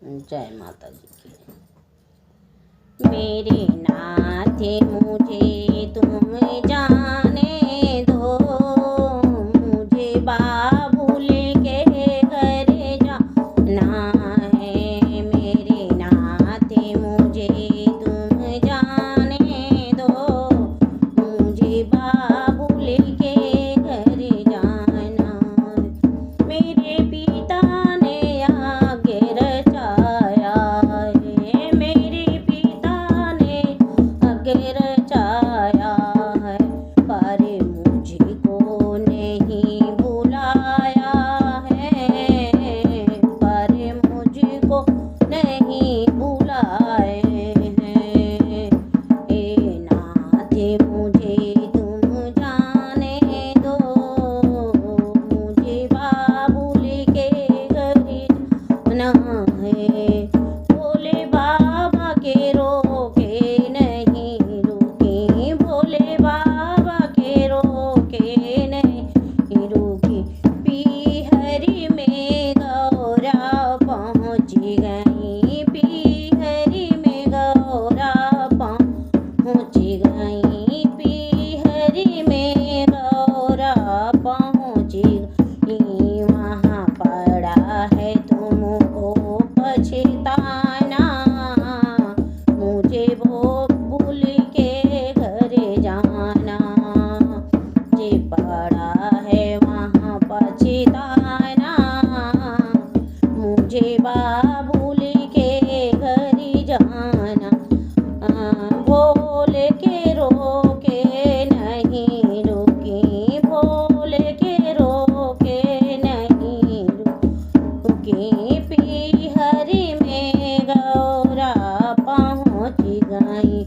जय माता जी की। मेरे नाथ मुझे तुम जाने दो, मुझे बाबुल के घर जाना है। मेरे नाथ मुझे तुम जाने दो, मुझे बाबुल के घर जाना है। मेरे पिता ने आगे रचाया है, मेरे पिता ने आगे रचाया है, पर मुझको नहीं बुलाया है, पर मुझको नहीं बुलाए हैं। ए नाथ मुझे तुम जाने दो, मुझे बाबुल के घर जाना है। भोले बाबा के रोके नहीं रुकी, भोले बाबा के रोके नहीं रुकी। पीहरी में गौरा पहुँच गई, पीहरी में गौरा पहुँच गई, पीहरी में गौरा पहुँच गई। वहाँ पड़ा है तुमको पछताना, मुझे बाबुल के घर जाना। जे पड़ा है वहाँ पछताना, मुझे बाबुल के घर जाना। भोले के रोके नहीं रुकी, भोले के रोके नहीं रुकी। पीहरी में गौरा पहुँच गई,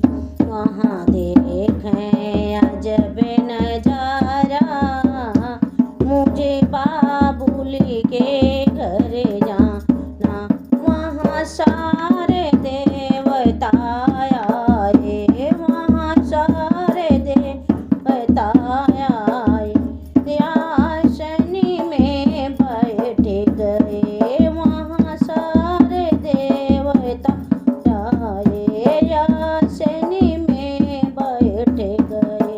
वहाँ देखें अजब नजारा, मुझे बाबुल के घर जाना। वहाँ सारे देवता आए, वहाँ सारे देवता आए, आसनी में बैठ गए, वहाँ सारे देवता आए, आसनी में बैठ गए।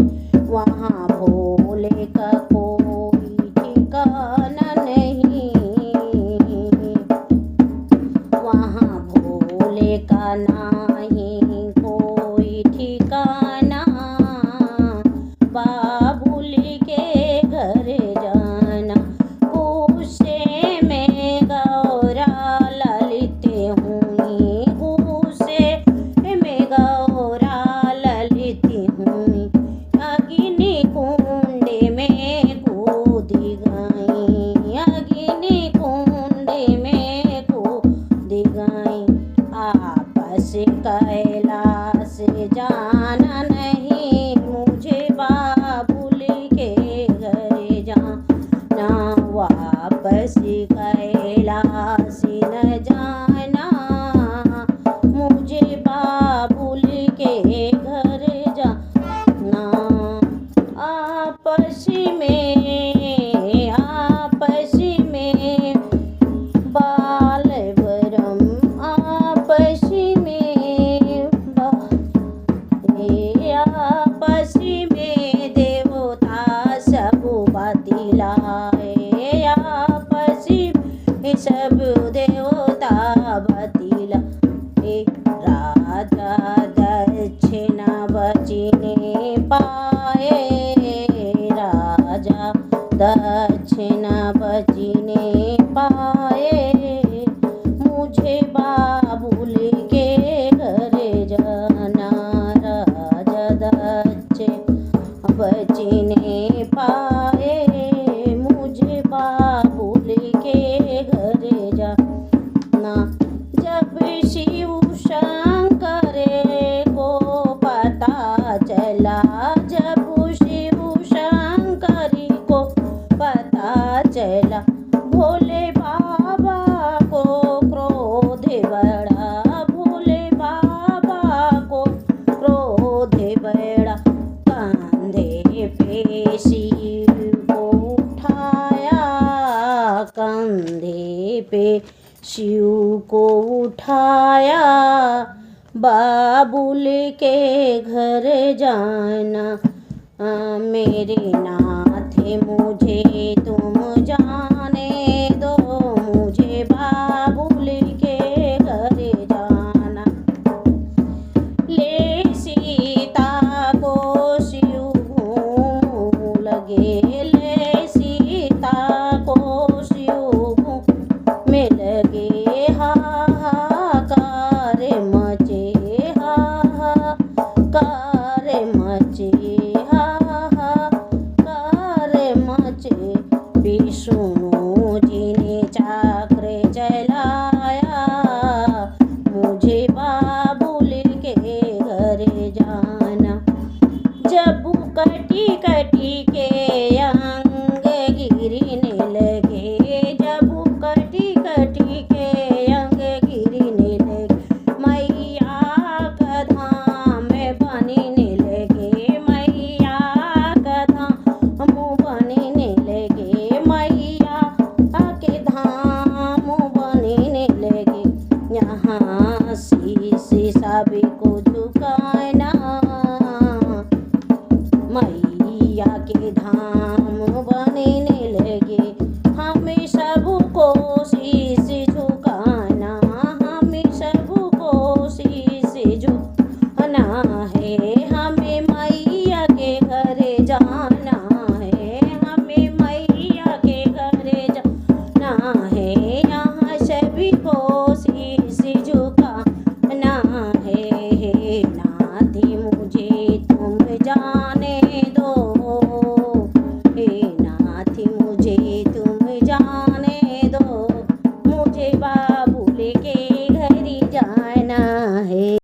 वहाँ भोले का कोई ठिकाना नहीं, वहाँ भोले का नहीं कोई ठिकाना। बाबुल के घर जाना, गुस्से में गौरा ललित हुई, गुस्से में गौरा ललित हुई। अग्नि कुंड में कूद गई, अग्नि कुंड में कूद गई। आपस कैलाश जाना नहीं, मुझे बाबुल के घर जाना। वापस कैलाश न जाना, मुझे बाबुल के घर जाना। आपस में बाल ब्रह्म, आपस में उठाया, बाबुल के घर जाना। मेरे नाथ मुझे तुम जाने दो, मुझे बाबुल के घर जाना। ले सीता को शिव घूम लगे, ले सीता को शिव में लगे, हाहाकार मचे, हाहाकार मचे, हाहाकार मचे। विष्णु जी ने चक्र चलाया, मुझे बाबुल के घर जाना। जब कटी कटी के अंग गिरने लगे, जब कटी कटी के अंग गिरने लगे, मैया का धाम बनने लगे, मैया का धाम बनने लगे, मैया के धाम बनने लगे। यहाँ सी